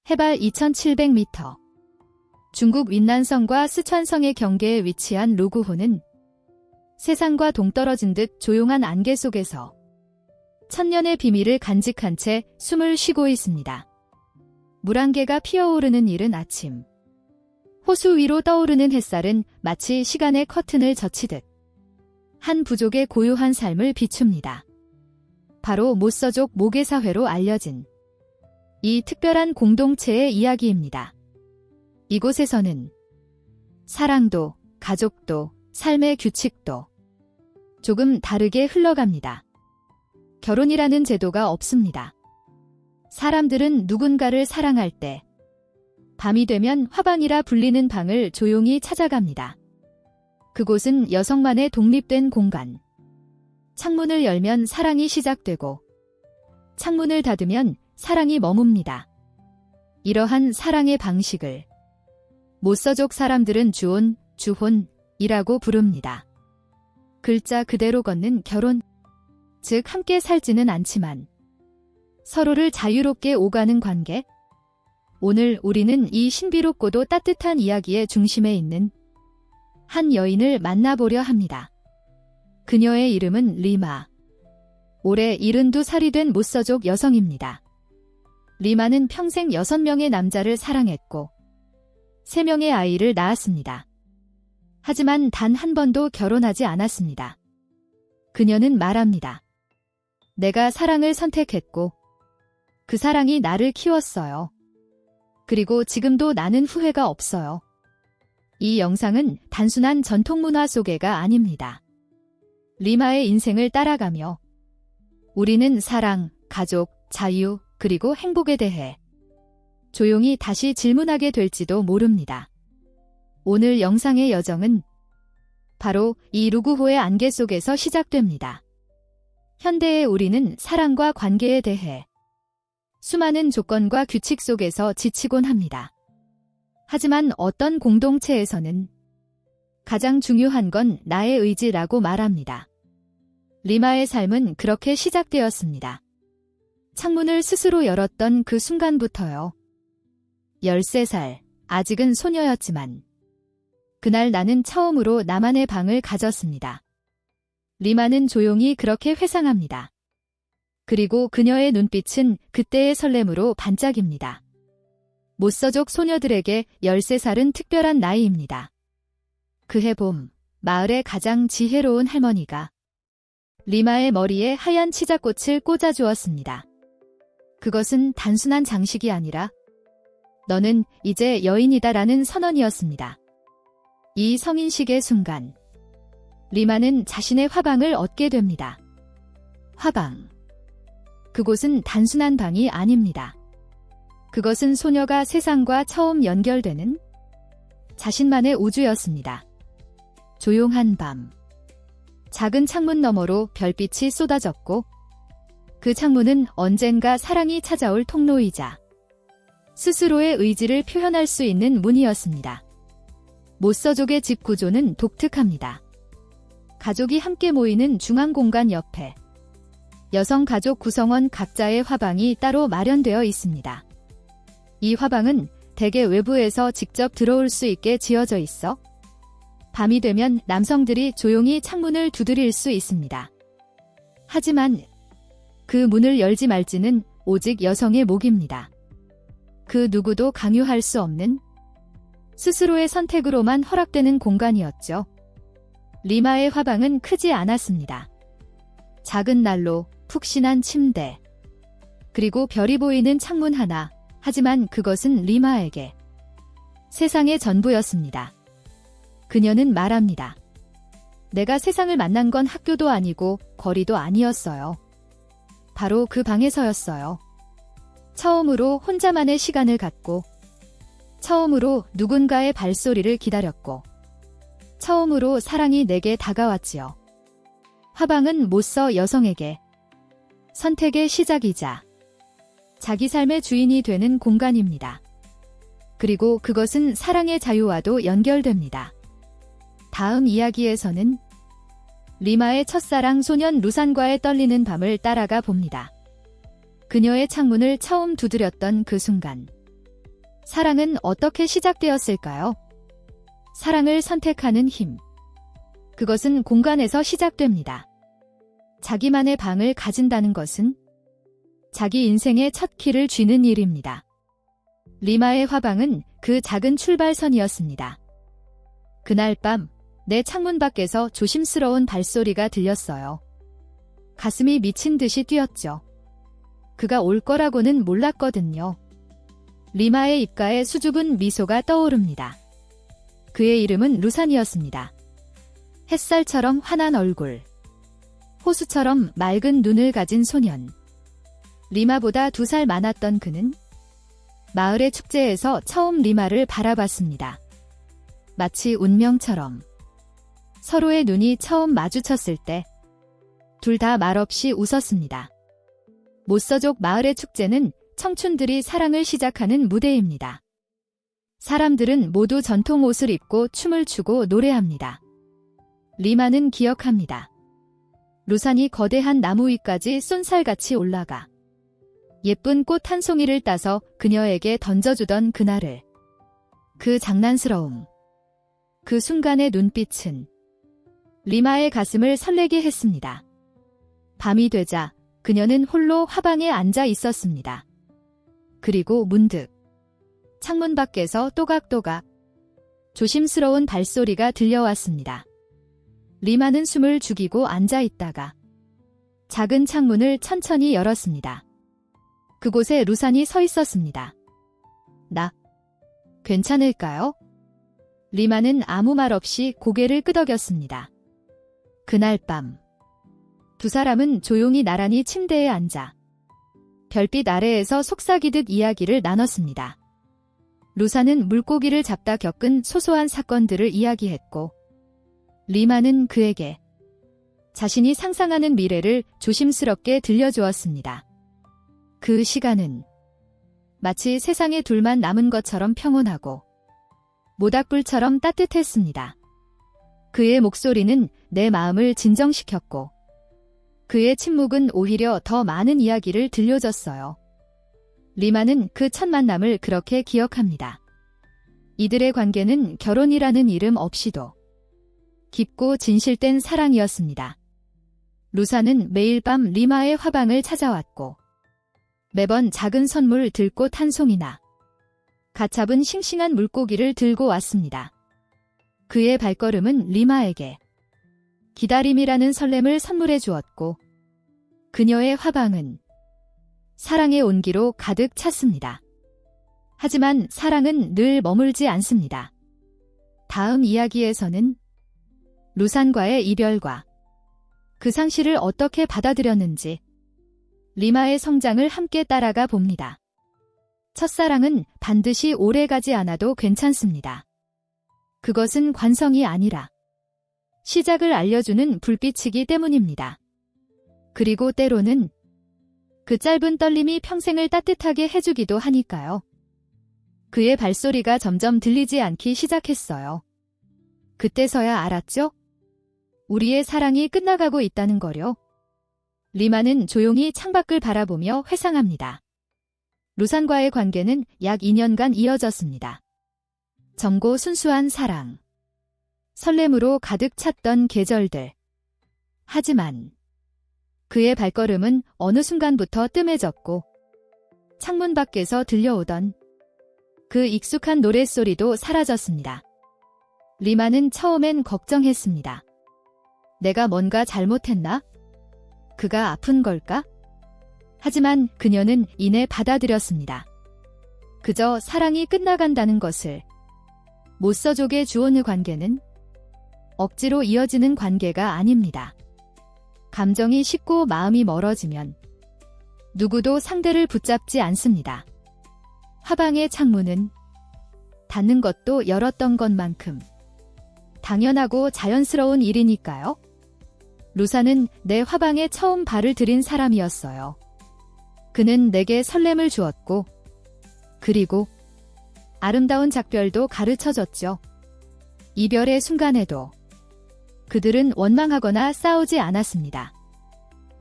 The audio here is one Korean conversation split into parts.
해발 2700m. 중국 윈난성과 스촨성의 경계에 위치한 루구호는 세상과 동떨어진 듯 조용한 안개 속에서 천년의 비밀을 간직한 채 숨을 쉬고 있습니다. 물안개가 피어오르는 이른 아침. 호수 위로 떠오르는 햇살은 마치 시간의 커튼을 젖히듯 한 부족의 고요한 삶을 비춥니다. 바로 모서족 모계사회로 알려진 이 특별한 공동체의 이야기입니다. 이곳에서는 사랑도, 가족도, 삶의 규칙도 조금 다르게 흘러갑니다. 결혼이라는 제도가 없습니다. 사람들은 누군가를 사랑할 때 밤이 되면 화방이라 불리는 방을 조용히 찾아갑니다. 그곳은 여성만의 독립된 공간. 창문을 열면 사랑이 시작되고 창문을 닫으면 사랑이 머뭅니다. 이러한 사랑의 방식을 모서족 사람들은 주혼, 주혼이라고 부릅니다. 글자 그대로 걷는 결혼, 즉 함께 살지는 않지만 서로를 자유롭게 오가는 관계. 오늘 우리는 이 신비롭고도 따뜻한 이야기의 중심에 있는 한 여인을 만나보려 합니다. 그녀의 이름은 리마. 올해 72살이 된 모서족 여성입니다. 리마는 평생 6명의 남자를 사랑했고 3명의 아이를 낳았습니다. 하지만 단 한 번도 결혼하지 않았습니다. 그녀는 말합니다. 내가 사랑을 선택했고 그 사랑이 나를 키웠어요. 그리고 지금도 나는 후회가 없어요. 이 영상은 단순한 전통문화 소개가 아닙니다. 리마의 인생을 따라가며 우리는 사랑, 가족, 자유, 그리고 행복에 대해 조용히 다시 질문하게 될지도 모릅니다. 오늘 영상의 여정은 바로 이 루구호의 안개 속에서 시작됩니다. 현대의 우리는 사랑과 관계에 대해 수많은 조건과 규칙 속에서 지치곤 합니다. 하지만 어떤 공동체에서는 가장 중요한 건 나의 의지라고 말합니다. 리마의 삶은 그렇게 시작되었습니다. 창문을 스스로 열었던 그 순간부터요. 13살, 아직은 소녀였지만 그날 나는 처음으로 나만의 방을 가졌습니다. 리마는 조용히 그렇게 회상합니다. 그리고 그녀의 눈빛은 그때의 설렘으로 반짝입니다. 모서족 소녀들에게 13살은 특별한 나이입니다. 그해 봄, 마을의 가장 지혜로운 할머니가 리마의 머리에 하얀 치자꽃을 꽂아주었습니다. 그것은 단순한 장식이 아니라 너는 이제 여인이다라는 선언이었습니다. 이 성인식의 순간, 리마는 자신의 화방을 얻게 됩니다. 화방. 그곳은 단순한 방이 아닙니다. 그것은 소녀가 세상과 처음 연결되는 자신만의 우주였습니다. 조용한 밤. 작은 창문 너머로 별빛이 쏟아졌고 그 창문은 언젠가 사랑이 찾아올 통로이자 스스로의 의지를 표현할 수 있는 문이었습니다. 모서족의 집 구조는 독특합니다. 가족이 함께 모이는 중앙 공간 옆에 여성 가족 구성원 각자의 화방이 따로 마련되어 있습니다. 이 화방은 대개 외부에서 직접 들어올 수 있게 지어져 있어 밤이 되면 남성들이 조용히 창문을 두드릴 수 있습니다. 하지만 그 문을 열지 말지는 오직 여성의 몫입니다. 그 누구도 강요할 수 없는 스스로의 선택으로만 허락되는 공간이었죠. 리마의 화방은 크지 않았습니다. 작은 난로, 푹신한 침대, 그리고 별이 보이는 창문 하나. 하지만 그것은 리마에게 세상의 전부였습니다. 그녀는 말합니다. 내가 세상을 만난 건 학교도 아니고 거리도 아니었어요. 바로 그 방에서였어요. 처음으로 혼자만의 시간을 갖고, 처음으로 누군가의 발소리를 기다렸고, 처음으로 사랑이 내게 다가왔지요. 화방은 모서 여성에게 선택의 시작이자 자기 삶의 주인이 되는 공간입니다. 그리고 그것은 사랑의 자유와도 연결됩니다. 다음 이야기에서는 리마의 첫사랑 소년 루산과의 떨리는 밤을 따라가 봅니다. 그녀의 창문을 처음 두드렸던 그 순간, 사랑은 어떻게 시작되었을까요? 사랑을 선택하는 힘. 그것은 공간에서 시작됩니다. 자기만의 방을 가진다는 것은 자기 인생의 첫 키를 쥐는 일입니다. 리마의 화방은 그 작은 출발선이었습니다. 그날 밤, 내 창문 밖에서 조심스러운 발소리가 들렸어요. 가슴이 미친 듯이 뛰었죠. 그가 올 거라고는 몰랐거든요. 리마의 입가에 수줍은 미소가 떠오릅니다. 그의 이름은 루산이었습니다. 햇살처럼 환한 얼굴, 호수처럼 맑은 눈을 가진 소년. 리마보다 2살 많았던 그는 마을의 축제에서 처음 리마를 바라봤습니다. 마치 운명처럼. 서로의 눈이 처음 마주쳤을 때 둘 다 말없이 웃었습니다. 모서족 마을의 축제는 청춘들이 사랑을 시작하는 무대입니다. 사람들은 모두 전통 옷을 입고 춤을 추고 노래합니다. 리마는 기억합니다. 루산이 거대한 나무 위까지 쏜살같이 올라가 예쁜 꽃 한 송이를 따서 그녀에게 던져주던 그날을. 그 장난스러움, 그 순간의 눈빛은 리마의 가슴을 설레게 했습니다. 밤이 되자 그녀는 홀로 화방에 앉아 있었습니다. 그리고 문득 창문 밖에서 또각또각 조심스러운 발소리가 들려왔습니다. 리마는 숨을 죽이고 앉아 있다가 작은 창문을 천천히 열었습니다. 그곳에 루산이 서 있었습니다. 나 괜찮을까요? 리마는 아무 말 없이 고개를 끄덕였습니다. 그날 밤, 2사람은 조용히 나란히 침대에 앉아 별빛 아래에서 속삭이듯 이야기를 나눴습니다. 루산은 물고기를 잡다 겪은 소소한 사건들을 이야기했고, 리마는 그에게 자신이 상상하는 미래를 조심스럽게 들려주었습니다. 그 시간은 마치 세상에 둘만 남은 것처럼 평온하고 모닥불처럼 따뜻했습니다. 그의 목소리는 내 마음을 진정시켰고 그의 침묵은 오히려 더 많은 이야기를 들려줬어요. 리마는 그 첫 만남을 그렇게 기억합니다. 이들의 관계는 결혼이라는 이름 없이도 깊고 진실된 사랑이었습니다. 루사는 매일 밤 리마의 화방을 찾아왔고 매번 작은 선물 들꽃 한 송이나 갓 잡은 싱싱한 물고기를 들고 왔습니다. 그의 발걸음은 리마에게 기다림이라는 설렘을 선물해 주었고 그녀의 화방은 사랑의 온기로 가득 찼습니다. 하지만 사랑은 늘 머물지 않습니다. 다음 이야기에서는 루산과의 이별과 그 상실을 어떻게 받아들였는지 리마의 성장을 함께 따라가 봅니다. 첫사랑은 반드시 오래가지 않아도 괜찮습니다. 그것은 관성이 아니라 시작을 알려주는 불빛이기 때문입니다. 그리고 때로는 그 짧은 떨림이 평생을 따뜻하게 해주기도 하니까요. 그의 발소리가 점점 들리지 않기 시작했어요. 그때서야 알았죠? 우리의 사랑이 끝나가고 있다는 거요. 리마는 조용히 창밖을 바라보며 회상합니다. 루산과의 관계는 약 2년간 이어졌습니다. 젊고 순수한 사랑, 설렘으로 가득 찼던 계절들. 하지만 그의 발걸음은 어느 순간부터 뜸해졌고 창문 밖에서 들려오던 그 익숙한 노랫소리도 사라졌습니다. 리마는 처음엔 걱정했습니다. 내가 뭔가 잘못했나? 그가 아픈 걸까? 하지만 그녀는 이내 받아들였습니다. 그저 사랑이 끝나간다는 것을. 모서족의 주온의 관계는 억지로 이어지는 관계가 아닙니다. 감정이 식고 마음이 멀어지면 누구도 상대를 붙잡지 않습니다. 화방의 창문은 닫는 것도 열었던 것만큼 당연하고 자연스러운 일이니까요. 루사는 내 화방에 처음 발을 들인 사람이었어요. 그는 내게 설렘을 주었고 그리고 아름다운 작별도 가르쳐줬죠. 이별의 순간에도 그들은 원망하거나 싸우지 않았습니다.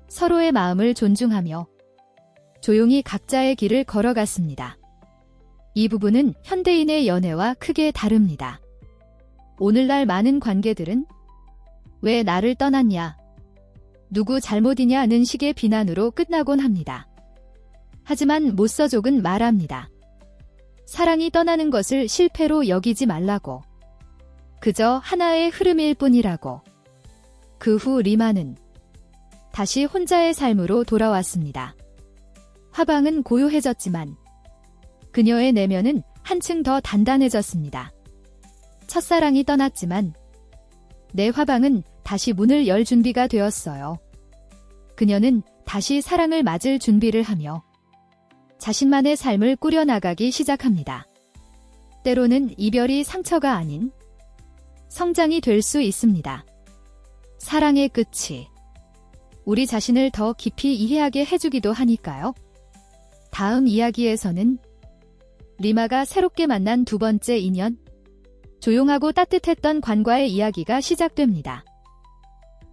서로의 마음을 존중하며 조용히 각자의 길을 걸어갔습니다. 이 부분은 현대인의 연애와 크게 다릅니다. 오늘날 많은 관계들은 왜 나를 떠났냐, 누구 잘못이냐는 식의 비난으로 끝나곤 합니다. 하지만 모서족은 말합니다. 사랑이 떠나는 것을 실패로 여기지 말라고. 그저 하나의 흐름일 뿐이라고. 그 후 리마는 다시 혼자의 삶으로 돌아왔습니다. 화방은 고요해졌지만 그녀의 내면은 한층 더 단단해졌습니다. 첫사랑이 떠났지만 내 화방은 다시 문을 열 준비가 되었어요. 그녀는 다시 사랑을 맞을 준비를 하며 자신만의 삶을 꾸려나가기 시작합니다. 때로는 이별이 상처가 아닌 성장이 될 수 있습니다. 사랑의 끝이 우리 자신을 더 깊이 이해하게 해주기도 하니까요. 다음 이야기에서는 리마가 새롭게 만난 두 번째 인연, 조용하고 따뜻했던 관과의 이야기가 시작됩니다.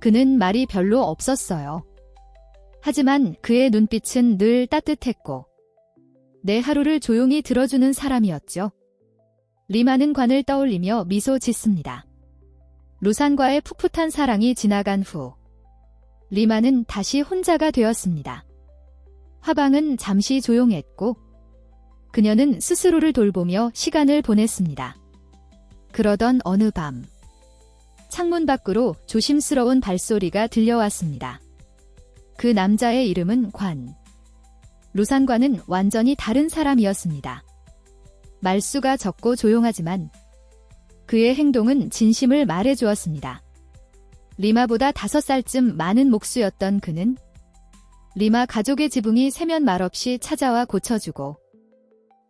그는 말이 별로 없었어요. 하지만 그의 눈빛은 늘 따뜻했고 내 하루를 조용히 들어주는 사람이었죠. 리마는 관을 떠올리며 미소 짓습니다. 루산과의 풋풋한 사랑이 지나간 후 리마는 다시 혼자가 되었습니다. 화방은 잠시 조용했고 그녀는 스스로를 돌보며 시간을 보냈습니다. 그러던 어느 밤 창문 밖으로 조심스러운 발소리가 들려왔습니다. 그 남자의 이름은 관. 루산과는 완전히 다른 사람이었습니다. 말수가 적고 조용하지만 그의 행동은 진심을 말해주었습니다. 리마보다 5살쯤 많은 목수였던 그는 리마 가족의 지붕이 새면 말없이 찾아와 고쳐주고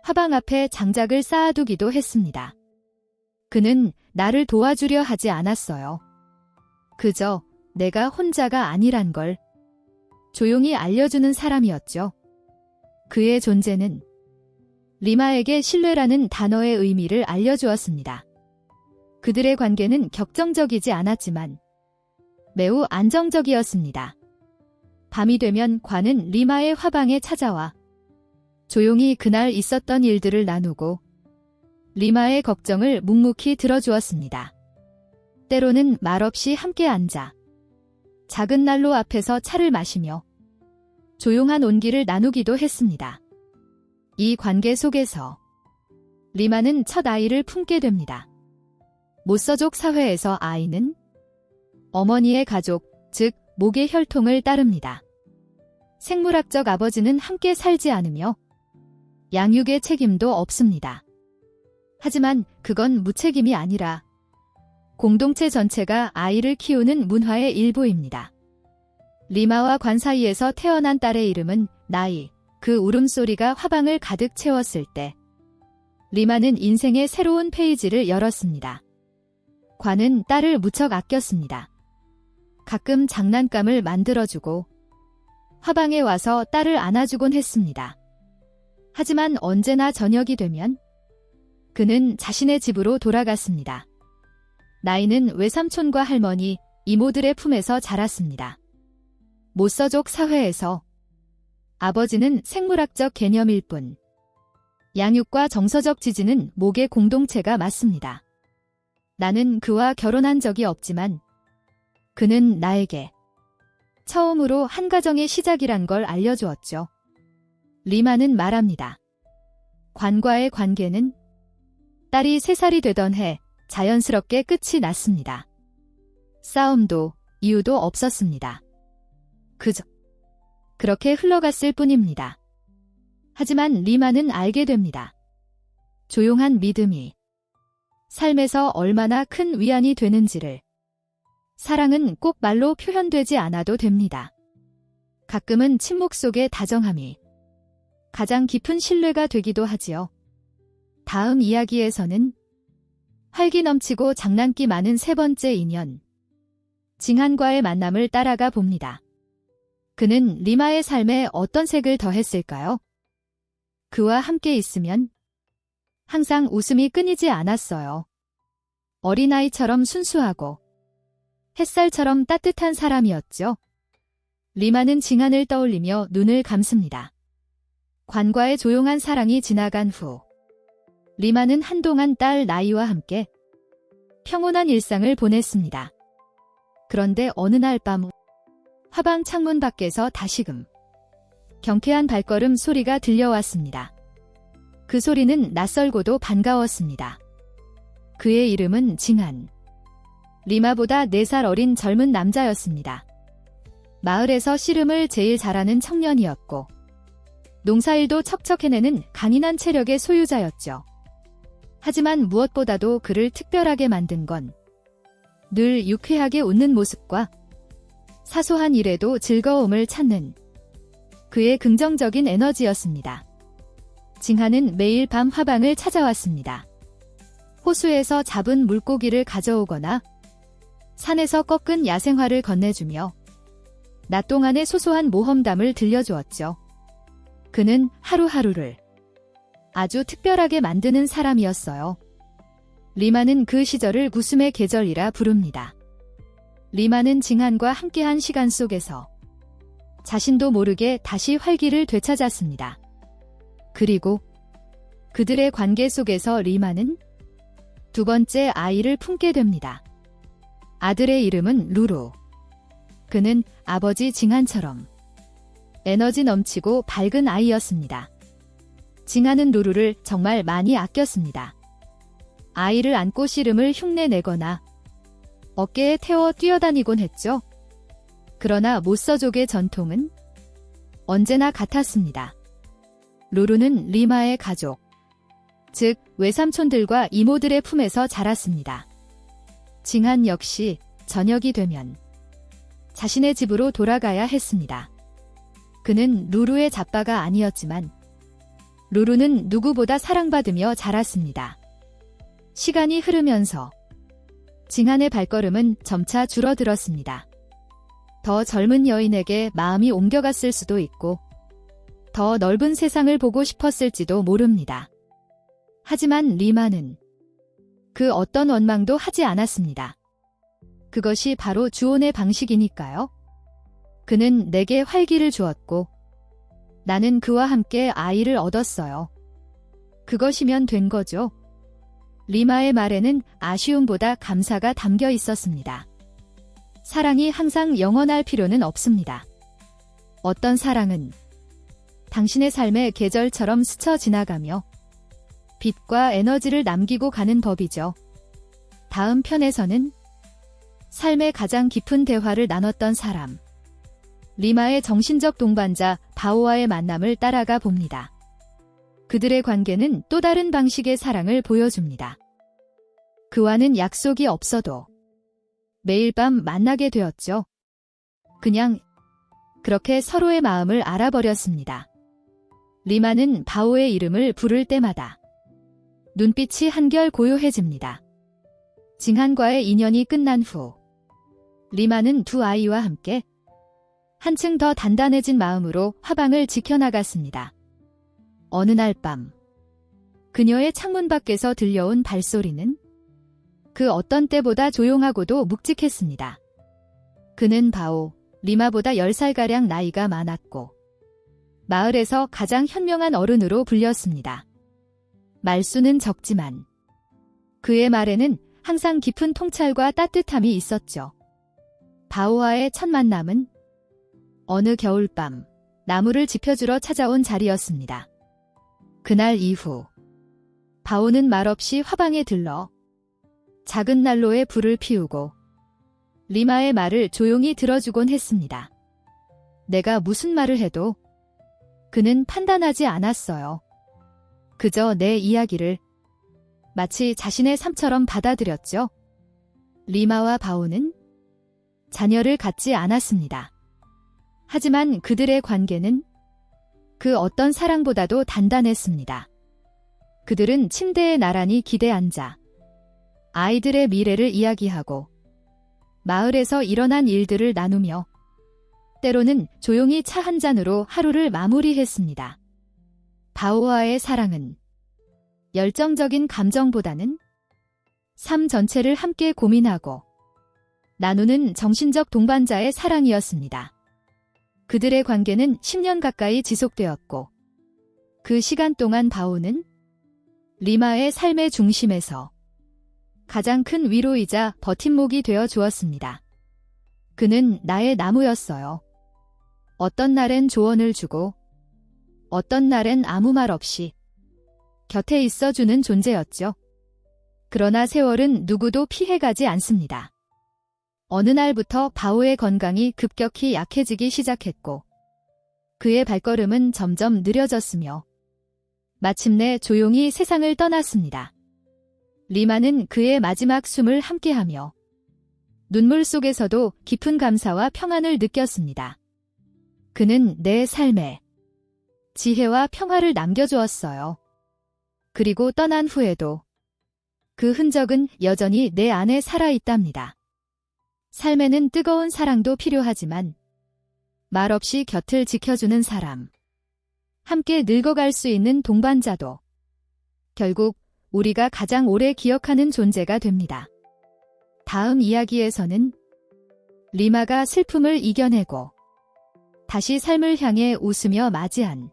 화방 앞에 장작을 쌓아두기도 했습니다. 그는 나를 도와주려 하지 않았어요. 그저 내가 혼자가 아니란 걸 조용히 알려주는 사람이었죠. 그의 존재는 리마에게 신뢰라는 단어의 의미를 알려주었습니다. 그들의 관계는 격정적이지 않았지만 매우 안정적이었습니다. 밤이 되면 관은 리마의 화방에 찾아와 조용히 그날 있었던 일들을 나누고 리마의 걱정을 묵묵히 들어주었습니다. 때로는 말없이 함께 앉아 작은 난로 앞에서 차를 마시며 조용한 온기를 나누기도 했습니다. 이 관계 속에서 리마는 첫 아이를 품게 됩니다. 모서족 사회에서 아이는 어머니의 가족, 즉 목의 혈통을 따릅니다. 생물학적 아버지는 함께 살지 않으며 양육의 책임도 없습니다. 하지만 그건 무책임이 아니라 공동체 전체가 아이를 키우는 문화의 일부입니다. 리마와 관 사이에서 태어난 딸의 이름은 나이. 그 울음소리가 화방을 가득 채웠을 때 리마는 인생의 새로운 페이지를 열었습니다. 관은 딸을 무척 아꼈습니다. 가끔 장난감을 만들어주고 화방에 와서 딸을 안아주곤 했습니다. 하지만 언제나 저녁이 되면 그는 자신의 집으로 돌아갔습니다. 나이는 외삼촌과 할머니, 이모들의 품에서 자랐습니다. 모서족 사회에서 아버지는 생물학적 개념일 뿐 양육과 정서적 지지는 목의 공동체가 맞습니다. 나는 그와 결혼한 적이 없지만 그는 나에게 처음으로 한 가정의 시작이란 걸 알려주었죠. 리마는 말합니다. 관과의 관계는 딸이 3살이 되던 해 자연스럽게 끝이 났습니다. 싸움도 이유도 없었습니다. 그저 그렇게 흘러갔을 뿐입니다. 하지만 리마는 알게 됩니다. 조용한 믿음이 삶에서 얼마나 큰 위안이 되는지를. 사랑은 꼭 말로 표현되지 않아도 됩니다. 가끔은 침묵 속의 다정함이 가장 깊은 신뢰가 되기도 하지요. 다음 이야기에서는 활기 넘치고 장난기 많은 세 번째 인연, 징한과의 만남을 따라가 봅니다. 그는 리마의 삶에 어떤 색을 더했을까요? 그와 함께 있으면 항상 웃음이 끊이지 않았어요. 어린아이처럼 순수하고 햇살처럼 따뜻한 사람이었죠. 리마는 징한을 떠올리며 눈을 감습니다. 관과의 조용한 사랑이 지나간 후 리마는 한동안 딸 나이와 함께 평온한 일상을 보냈습니다. 그런데 어느 날 밤 화방 창문 밖에서 다시금 경쾌한 발걸음 소리가 들려왔습니다. 그 소리는 낯설고도 반가웠습니다. 그의 이름은 징한. 리마보다 4살 어린 젊은 남자였습니다. 마을에서 씨름을 제일 잘하는 청년이었고 농사일도 척척 해내는 강인한 체력의 소유자였죠. 하지만 무엇보다도 그를 특별하게 만든 건 늘 유쾌하게 웃는 모습과 사소한 일에도 즐거움을 찾는 그의 긍정적인 에너지였습니다. 징하는 매일 밤 화방을 찾아왔습니다. 호수에서 잡은 물고기를 가져오거나 산에서 꺾은 야생화를 건네주며 낮 동안의 소소한 모험담을 들려주었죠. 그는 하루하루를 아주 특별하게 만드는 사람이었어요. 리마는 그 시절을 웃음의 계절이라 부릅니다. 리마는 징한과 함께한 시간 속에서 자신도 모르게 다시 활기를 되찾았습니다. 그리고 그들의 관계 속에서 리마는 두 번째 아이를 품게 됩니다. 아들의 이름은 루루. 그는 아버지 징한처럼 에너지 넘치고 밝은 아이였습니다. 징한은 루루를 정말 많이 아꼈습니다. 아이를 안고 씨름을 흉내내거나 어깨에 태워 뛰어다니곤 했죠. 그러나 모서족의 전통은 언제나 같았습니다. 루루는 리마의 가족, 즉 외삼촌들과 이모들의 품에서 자랐습니다. 징한 역시 저녁이 되면 자신의 집으로 돌아가야 했습니다. 그는 루루의 잡바가 아니었지만 루루는 누구보다 사랑받으며 자랐습니다. 시간이 흐르면서 징한의 발걸음은 점차 줄어들었습니다. 더 젊은 여인에게 마음이 옮겨갔을 수도 있고 더 넓은 세상을 보고 싶었을지도 모릅니다. 하지만 리마는 그 어떤 원망도 하지 않았습니다. 그것이 바로 주온의 방식이니까요. 그는 내게 활기를 주었고 나는 그와 함께 아이를 얻었어요. 그것이면 된 거죠. 리마의 말에는 아쉬움보다 감사가 담겨 있었습니다. 사랑이 항상 영원할 필요는 없습니다. 어떤 사랑은 당신의 삶의 계절처럼 스쳐 지나가며 빛과 에너지를 남기고 가는 법이죠. 다음 편에서는 삶의 가장 깊은 대화를 나눴던 사람, 리마의 정신적 동반자 바오와의 만남을 따라가 봅니다. 그들의 관계는 또 다른 방식의 사랑을 보여줍니다. 그와는 약속이 없어도 매일 밤 만나게 되었죠. 그냥 그렇게 서로의 마음을 알아버렸습니다. 리마는 바오의 이름을 부를 때마다 눈빛이 한결 고요해집니다. 징한과의 인연이 끝난 후 리마는 두 아이와 함께 한층 더 단단해진 마음으로 화방을 지켜나갔습니다. 어느 날 밤 그녀의 창문 밖에서 들려온 발소리는 그 어떤 때보다 조용하고도 묵직했습니다. 그는 바오, 리마보다 10살가량 나이가 많았고 마을에서 가장 현명한 어른으로 불렸습니다. 말수는 적지만 그의 말에는 항상 깊은 통찰과 따뜻함이 있었죠. 바오와의 첫 만남은 어느 겨울밤 나무를 지펴주러 찾아온 자리였습니다. 그날 이후 바오는 말없이 화방에 들러 작은 난로에 불을 피우고 리마의 말을 조용히 들어주곤 했습니다. 내가 무슨 말을 해도 그는 판단하지 않았어요. 그저 내 이야기를 마치 자신의 삶처럼 받아들였죠. 리마와 바오는 자녀를 갖지 않았습니다. 하지만 그들의 관계는 그 어떤 사랑보다도 단단했습니다. 그들은 침대에 나란히 기대 앉아 아이들의 미래를 이야기하고 마을에서 일어난 일들을 나누며 때로는 조용히 차 한 잔으로 하루를 마무리했습니다. 바오와의 사랑은 열정적인 감정보다는 삶 전체를 함께 고민하고 나누는 정신적 동반자의 사랑이었습니다. 그들의 관계는 10년 가까이 지속되었고 그 시간 동안 바오는 리마의 삶의 중심에서 가장 큰 위로이자 버팀목이 되어 주었습니다. 그는 나의 나무였어요. 어떤 날엔 조언을 주고 어떤 날엔 아무 말 없이 곁에 있어주는 존재였죠. 그러나 세월은 누구도 피해가지 않습니다. 어느 날부터 바오의 건강이 급격히 약해지기 시작했고 그의 발걸음은 점점 느려졌으며 마침내 조용히 세상을 떠났습니다. 리마는 그의 마지막 숨을 함께하며 눈물 속에서도 깊은 감사와 평안을 느꼈습니다. 그는 내 삶에 지혜와 평화를 남겨주었어요. 그리고 떠난 후에도 그 흔적은 여전히 내 안에 살아있답니다. 삶에는 뜨거운 사랑도 필요하지만 말없이 곁을 지켜주는 사람, 함께 늙어갈 수 있는 동반자도 결국 우리가 가장 오래 기억하는 존재가 됩니다. 다음 이야기에서는 리마가 슬픔을 이겨내고 다시 삶을 향해 웃으며 맞이한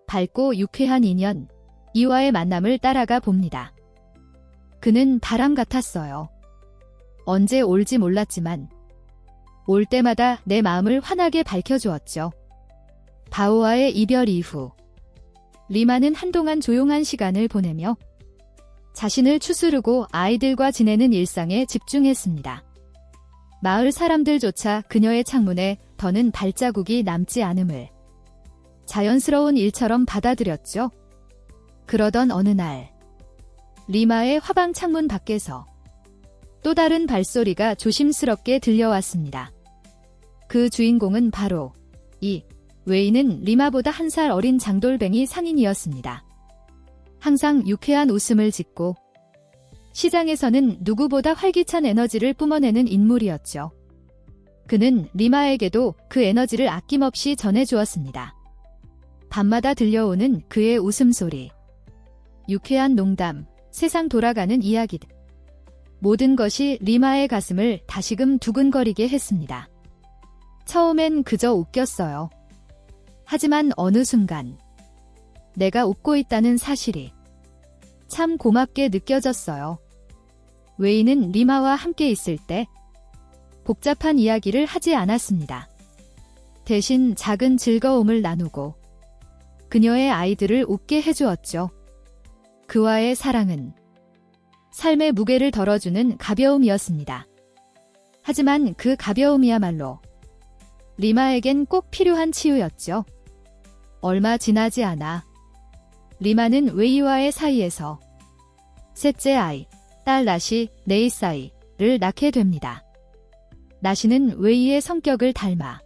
밝고 유쾌한 인연, 이와의 만남을 따라가 봅니다. 그는 바람 같았어요. 언제 올지 몰랐지만 올 때마다 내 마음을 환하게 밝혀주었죠. 바오와의 이별 이후 리마는 한동안 조용한 시간을 보내며 자신을 추스르고 아이들과 지내는 일상에 집중했습니다. 마을 사람들조차 그녀의 창문에 더는 발자국이 남지 않음을 자연스러운 일처럼 받아들였죠. 그러던 어느 날 리마의 화방 창문 밖에서 또 다른 발소리가 조심스럽게 들려왔습니다. 그 주인공은 바로 이 웨이는 리마보다 한 살 어린 장돌뱅이 상인이었습니다. 항상 유쾌한 웃음을 짓고 시장에서는 누구보다 활기찬 에너지를 뿜어내는 인물이었죠. 그는 리마에게도 그 에너지를 아낌없이 전해주었습니다. 밤마다 들려오는 그의 웃음소리, 유쾌한 농담, 세상 돌아가는 이야기들. 모든 것이 리마의 가슴을 다시금 두근거리게 했습니다. 처음엔 그저 웃겼어요. 하지만 어느 순간 내가 웃고 있다는 사실이 참 고맙게 느껴졌어요. 웨이는 리마와 함께 있을 때 복잡한 이야기를 하지 않았습니다. 대신 작은 즐거움을 나누고 그녀의 아이들을 웃게 해주었죠. 그와의 사랑은 삶의 무게를 덜어주는 가벼움이었습니다. 하지만 그 가벼움이야말로 리마에겐 꼭 필요한 치유였죠. 얼마 지나지 않아 리마는 웨이와의 사이에서 셋째 아이, 딸 나시, 네이사이를 낳게 됩니다. 나시는 웨이의 성격을 닮아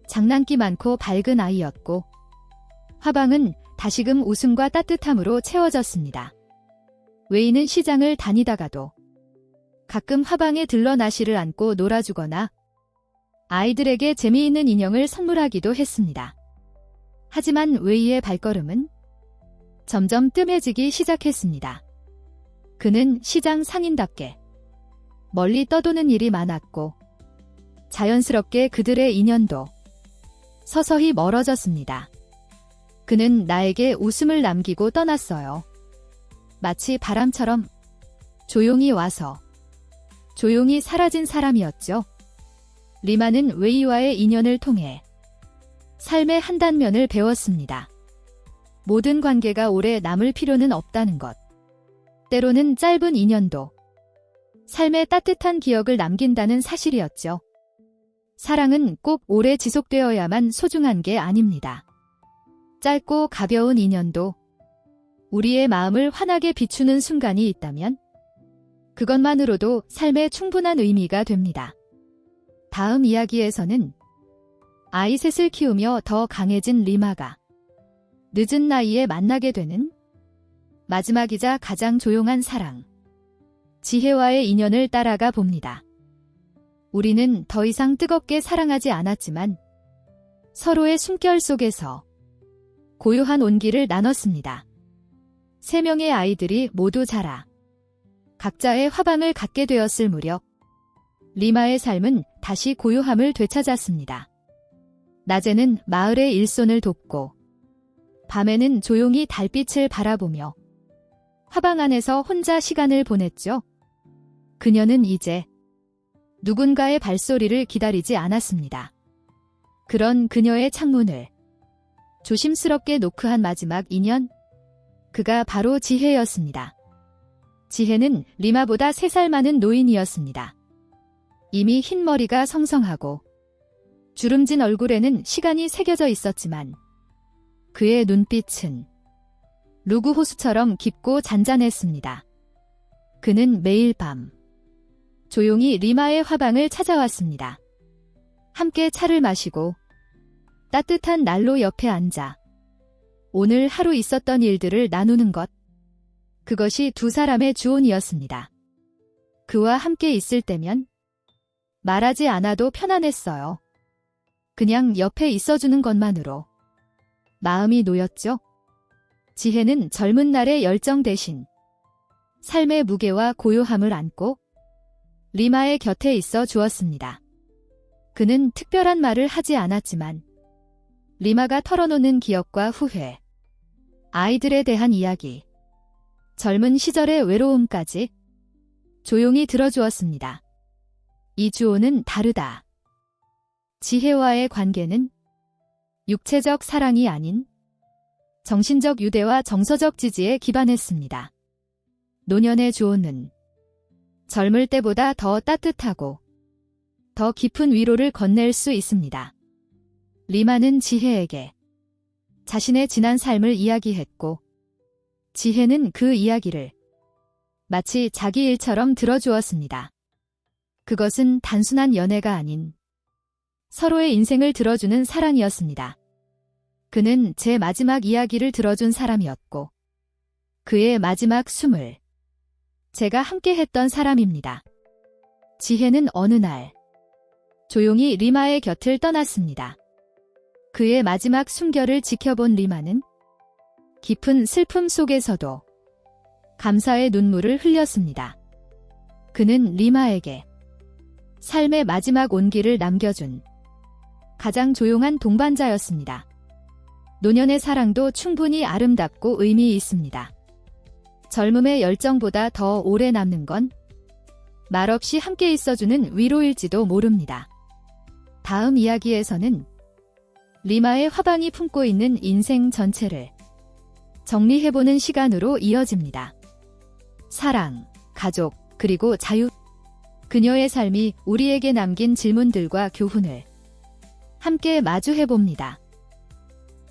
장난기 많고 밝은 아이였고 화방은 다시금 웃음과 따뜻함으로 채워졌습니다. 웨이는 시장을 다니다가도 가끔 화방에 들러 나시를 안고 놀아주거나 아이들에게 재미있는 인형을 선물하기도 했습니다. 하지만 웨이의 발걸음은 점점 뜸해지기 시작했습니다. 그는 시장 상인답게 멀리 떠도는 일이 많았고 자연스럽게 그들의 인연도 서서히 멀어졌습니다. 그는 나에게 웃음을 남기고 떠났어요. 마치 바람처럼 조용히 와서 조용히 사라진 사람이었죠. 리마는 웨이와의 인연을 통해 삶의 한 단면을 배웠습니다. 모든 관계가 오래 남을 필요는 없다는 것. 때로는 짧은 인연도 삶의 따뜻한 기억을 남긴다는 사실이었죠. 사랑은 꼭 오래 지속되어야만 소중한 게 아닙니다. 짧고 가벼운 인연도 우리의 마음을 환하게 비추는 순간이 있다면 그것만으로도 삶에 충분한 의미가 됩니다. 다음 이야기에서는 아이 셋을 키우며 더 강해진 리마가 늦은 나이에 만나게 되는 마지막이자 가장 조용한 사랑, 지혜와의 인연을 따라가 봅니다. 우리는 더 이상 뜨겁게 사랑하지 않았지만 서로의 숨결 속에서 고요한 온기를 나눴습니다. 3명의 아이들이 모두 자라 각자의 화방을 갖게 되었을 무렵 리마의 삶은 다시 고요함을 되찾았습니다. 낮에는 마을의 일손을 돕고 밤에는 조용히 달빛을 바라보며 화방 안에서 혼자 시간을 보냈죠. 그녀는 이제 누군가의 발소리를 기다리지 않았습니다. 그런 그녀의 창문을 조심스럽게 노크한 마지막 인연, 그가 바로 지혜였습니다. 지혜는 리마보다 3살 많은 노인이었습니다. 이미 흰머리가 성성하고 주름진 얼굴에는 시간이 새겨져 있었지만 그의 눈빛은 루그 호수처럼 깊고 잔잔했습니다. 그는 매일 밤 조용히 리마의 화방을 찾아왔습니다. 함께 차를 마시고 따뜻한 난로 옆에 앉아 오늘 하루 있었던 일들을 나누는 것, 그것이 두 사람의 주온이었습니다. 그와 함께 있을 때면 말하지 않아도 편안했어요. 그냥 옆에 있어주는 것만으로 마음이 놓였죠. 지혜는 젊은 날의 열정 대신 삶의 무게와 고요함을 안고 리마의 곁에 있어 주었습니다. 그는 특별한 말을 하지 않았지만 리마가 털어놓는 기억과 후회, 아이들에 대한 이야기, 젊은 시절의 외로움까지 조용히 들어주었습니다. 이 주오는 다르다. 지혜와의 관계는 육체적 사랑이 아닌 정신적 유대와 정서적 지지에 기반했습니다. 노년의 주오는 젊을 때보다 더 따뜻하고 더 깊은 위로를 건넬 수 있습니다. 리마는 지혜에게 자신의 지난 삶을 이야기했고 지혜는 그 이야기를 마치 자기 일처럼 들어주었습니다. 그것은 단순한 연애가 아닌 서로의 인생을 들어주는 사랑이었습니다. 그는 제 마지막 이야기를 들어준 사람이었고 그의 마지막 숨을 제가 함께 했던 사람입니다. 지혜는 어느 날 조용히 리마의 곁을 떠났습니다. 그의 마지막 숨결을 지켜본 리마는 깊은 슬픔 속에서도 감사의 눈물을 흘렸습니다. 그는 리마에게 삶의 마지막 온기를 남겨준 가장 조용한 동반자였습니다. 노년의 사랑도 충분히 아름답고 의미 있습니다. 젊음의 열정보다 더 오래 남는 건 말없이 함께 있어주는 위로일지도 모릅니다. 다음 이야기에서는 리마의 화방이 품고 있는 인생 전체를 정리해보는 시간으로 이어집니다. 사랑, 가족, 그리고 자유. 그녀의 삶이 우리에게 남긴 질문들과 교훈을 함께 마주해봅니다.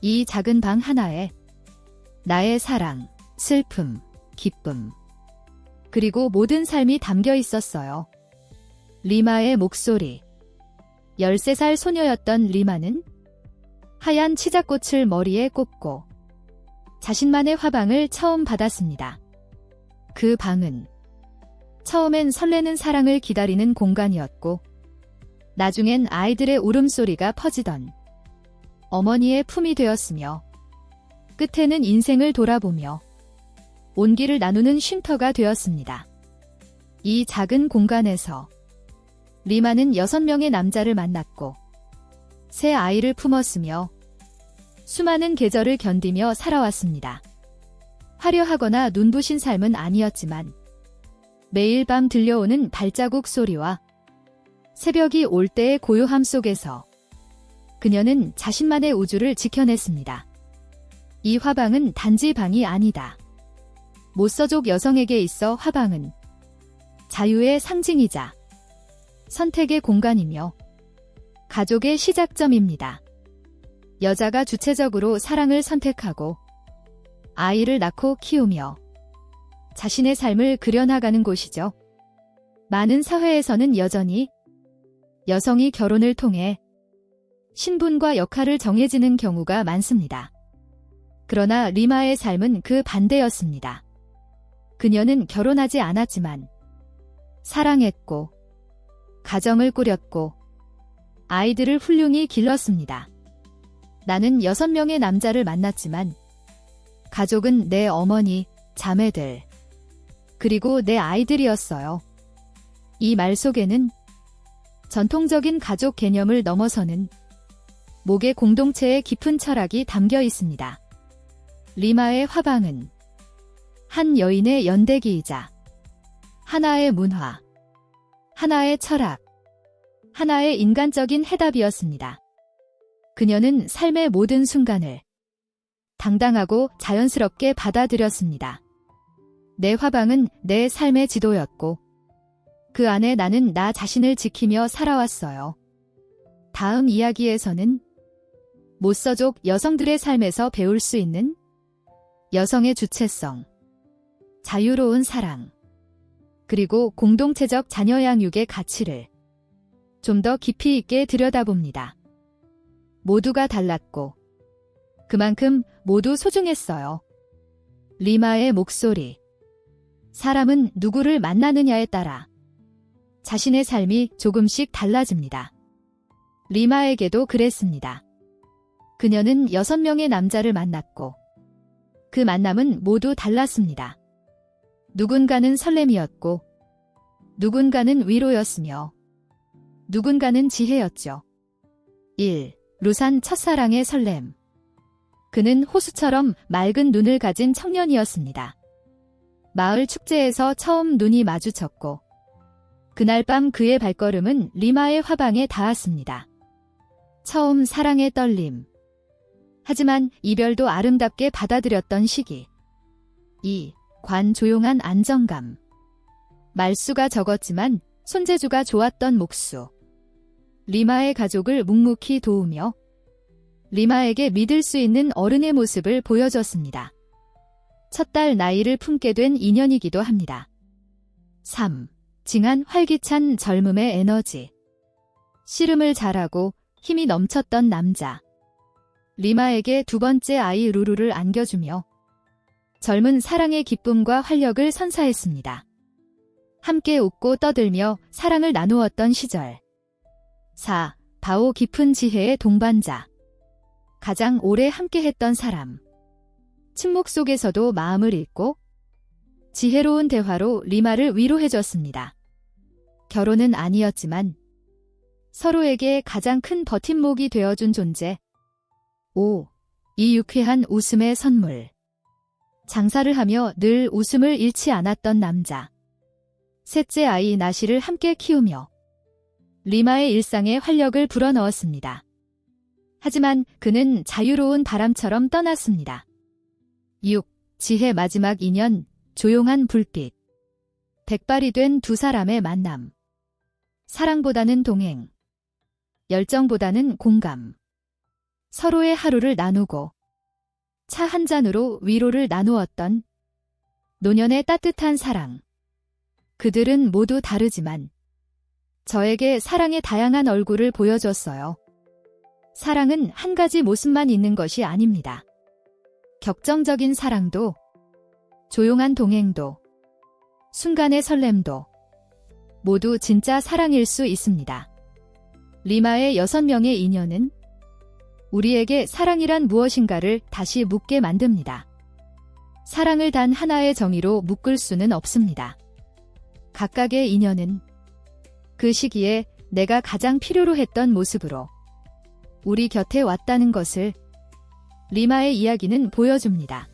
이 작은 방 하나에 나의 사랑, 슬픔, 기쁨, 그리고 모든 삶이 담겨 있었어요. 리마의 목소리. 13살 소녀였던 리마는 하얀 치자꽃을 머리에 꽂고 자신만의 화방을 처음 받았습니다. 그 방은 처음엔 설레는 사랑을 기다리는 공간이었고 나중엔 아이들의 울음소리가 퍼지던 어머니의 품이 되었으며 끝에는 인생을 돌아보며 온기를 나누는 쉼터가 되었습니다. 이 작은 공간에서 리마는 6명의 남자를 만났고 새 아이를 품었으며 수많은 계절을 견디며 살아왔습니다. 화려하거나 눈부신 삶은 아니었지만 매일 밤 들려오는 발자국 소리와 새벽이 올 때의 고요함 속에서 그녀는 자신만의 우주를 지켜냈습니다. 이 화방은 단지 방이 아니다. 모서족 여성에게 있어 화방은 자유의 상징이자 선택의 공간이며 가족의 시작점입니다. 여자가 주체적으로 사랑을 선택하고 아이를 낳고 키우며 자신의 삶을 그려나가는 곳이죠. 많은 사회에서는 여전히 여성이 결혼을 통해 신분과 역할을 정해지는 경우가 많습니다. 그러나 리마의 삶은 그 반대였습니다. 그녀는 결혼하지 않았지만 사랑했고 가정을 꾸렸고 아이들을 훌륭히 길렀습니다. 나는 6명의 남자를 만났지만 가족은 내 어머니, 자매들, 그리고 내 아이들이었어요. 이 말 속에는 전통적인 가족 개념을 넘어서는 목의 공동체의 깊은 철학이 담겨 있습니다. 리마의 화방은 한 여인의 연대기이자 하나의 문화, 하나의 철학, 하나의 인간적인 해답이었습니다. 그녀는 삶의 모든 순간을 당당하고 자연스럽게 받아들였습니다. 내 화방은 내 삶의 지도였고 그 안에 나는 나 자신을 지키며 살아왔어요. 다음 이야기에서는 모서족 여성들의 삶에서 배울 수 있는 여성의 주체성, 자유로운 사랑, 그리고 공동체적 자녀 양육의 가치를 좀 더 깊이 있게 들여다봅니다. 모두가 달랐고 그만큼 모두 소중했어요. 리마의 목소리. 사람은 누구를 만나느냐에 따라 자신의 삶이 조금씩 달라집니다. 리마에게도 그랬습니다. 그녀는 6명의 남자를 만났고 그 만남은 모두 달랐습니다. 누군가는 설렘이었고 누군가는 위로였으며 누군가는 지혜였죠. 1. 루산 첫사랑의 설렘. 그는 호수처럼 맑은 눈을 가진 청년이었습니다. 마을 축제에서 처음 눈이 마주쳤고 그날 밤 그의 발걸음은 리마의 화방에 닿았습니다. 처음 사랑의 떨림. 하지만 이별도 아름답게 받아들였던 시기. 2. 관 조용한 안정감. 말수가 적었지만 손재주가 좋았던 목수. 리마의 가족을 묵묵히 도우며 리마에게 믿을 수 있는 어른의 모습을 보여줬습니다. 첫 달 나이를 품게 된 인연이기도 합니다. 3. 징한 활기찬 젊음의 에너지. 씨름을 잘하고 힘이 넘쳤던 남자. 리마에게 두 번째 아이 루루를 안겨주며 젊은 사랑의 기쁨과 활력을 선사했습니다. 함께 웃고 떠들며 사랑을 나누었던 시절. 4. 바오 깊은 지혜의 동반자. 가장 오래 함께했던 사람. 침묵 속에서도 마음을 읽고 지혜로운 대화로 리마를 위로해줬습니다. 결혼은 아니었지만 서로에게 가장 큰 버팀목이 되어준 존재. 5. 이 유쾌한 웃음의 선물. 장사를 하며 늘 웃음을 잃지 않았던 남자. 셋째 아이 나시를 함께 키우며 리마의 일상에 활력을 불어넣었습니다. 하지만 그는 자유로운 바람처럼 떠났습니다. 6. 지혜 마지막 인연, 조용한 불빛. 백발이 된 두 사람의 만남. 사랑보다는 동행, 열정보다는 공감. 서로의 하루를 나누고 차 한 잔으로 위로를 나누었던 노년의 따뜻한 사랑. 그들은 모두 다르지만 저에게 사랑의 다양한 얼굴을 보여줬어요. 사랑은 한 가지 모습만 있는 것이 아닙니다. 격정적인 사랑도, 조용한 동행도, 순간의 설렘도 모두 진짜 사랑일 수 있습니다. 리마의 6명의 인연은 우리에게 사랑이란 무엇인가를 다시 묻게 만듭니다. 사랑을 단 하나의 정의로 묶을 수는 없습니다. 각각의 인연은 그 시기에 내가 가장 필요로 했던 모습으로 우리 곁에 왔다는 것을 리마의 이야기는 보여줍니다.